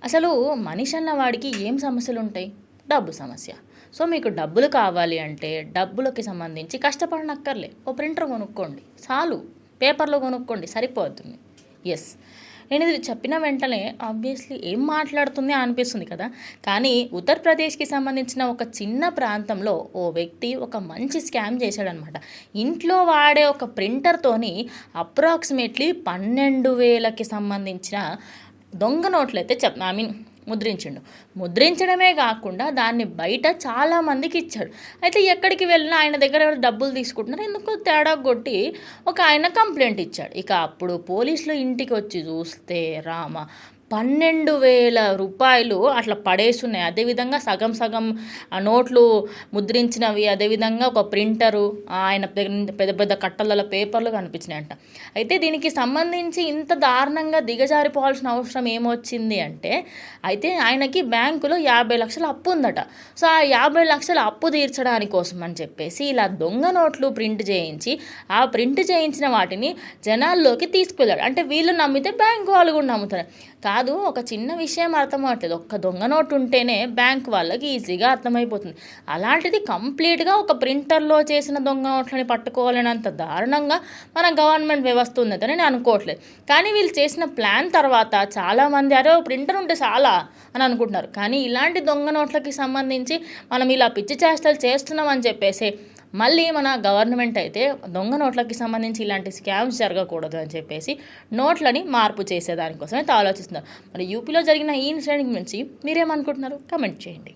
అసలు మనిషి అన్న వాడికి ఏం సమస్యలు ఉంటాయి? డబ్బు సమస్య. సో మీకు డబ్బులు కావాలి అంటే డబ్బులకి సంబంధించి కష్టపడనక్కర్లే. ఓ ప్రింటర్ కొనుక్కోండి చాలు, పేపర్లో కొనుక్కోండి సరిపోతుంది. ఎస్, నేను ఇది చెప్పిన వెంటనే ఆబ్వియస్లీ ఏం మాట్లాడుతుంది అనిపిస్తుంది కదా. కానీ ఉత్తరప్రదేశ్కి సంబంధించిన ఒక చిన్న ప్రాంతంలో ఓ వ్యక్తి ఒక మంచి స్కామ్ చేశాడనమాట. ఇంట్లో వాడే ఒక ప్రింటర్తోని అప్రాక్సిమేట్లీ 12,000కి సంబంధించిన దొంగ నోట్లు అయితే ముద్రించడమే కాకుండా దాన్ని బయట చాలామందికి ఇచ్చాడు. అయితే ఎక్కడికి వెళ్ళినా ఆయన దగ్గర డబ్బులు తీసుకుంటున్నారు, ఎందుకు తేడా కొట్టి ఒక ఆయన కంప్లైంట్ ఇచ్చాడు. ఇక అప్పుడు పోలీసులు ఇంటికి వచ్చి చూస్తే రామ 12,000 రూపాయలు అట్లా పడేస్తున్నాయి. అదేవిధంగా సగం సగం నోట్లు ముద్రించినవి, అదేవిధంగా ఒక ప్రింటరు, ఆయన పెద్ద పెద్ద కట్టల పేపర్లు కనిపించినాయంట. అయితే దీనికి సంబంధించి ఇంత దారుణంగా దిగజారిపోవాల్సిన అవసరం ఏమొచ్చింది అంటే, అయితే ఆయనకి బ్యాంకులో 50 లక్షల అప్పు ఉందట. సో ఆ 50 లక్షల అప్పు తీర్చడానికి కోసం అని చెప్పేసి ఇలా దొంగ నోట్లు ప్రింట్ చేయించి ఆ ప్రింట్ చేయించిన వాటిని జనాల్లోకి తీసుకెళ్ళాడు. అంటే వీళ్ళు నమ్మితే బ్యాంకు వాళ్ళు కూడా నమ్ముతారు. కాదు, ఒక చిన్న విషయం అర్థమవుతుంది, ఒక్క దొంగ నోటు ఉంటేనే బ్యాంక్ వాళ్ళకి ఈజీగా అర్థమైపోతుంది. అలాంటిది కంప్లీట్గా ఒక ప్రింటర్లో చేసిన దొంగ నోట్లని పట్టుకోవాలనేంత దారుణంగా మన గవర్నమెంట్ వ్యవస్థ ఉందని నేను అనుకోవట్లేదు. కానీ వీళ్ళు చేసిన ప్లాన్ తర్వాత చాలామంది అరే ప్రింటర్ ఉంటే చాలా అని అనుకుంటున్నారు. కానీ ఇలాంటి దొంగ నోట్లకి సంబంధించి మనం ఇలా పిచ్చి చేష్టలు చేస్తున్నామని చెప్పేసి మళ్ళీ మన గవర్నమెంట్ అయితే దొంగ నోట్లకి సంబంధించి ఇలాంటి స్కామ్స్ జరగకూడదు అని చెప్పేసి నోట్లని మార్పు చేసేదానికోసం అయితే ఆలోచిస్తున్నారు. మరి యూపీలో జరిగిన ఈ ఇన్సిడెంట్ గురించి మీరేమనుకుంటున్నారు? కమెంట్ చేయండి.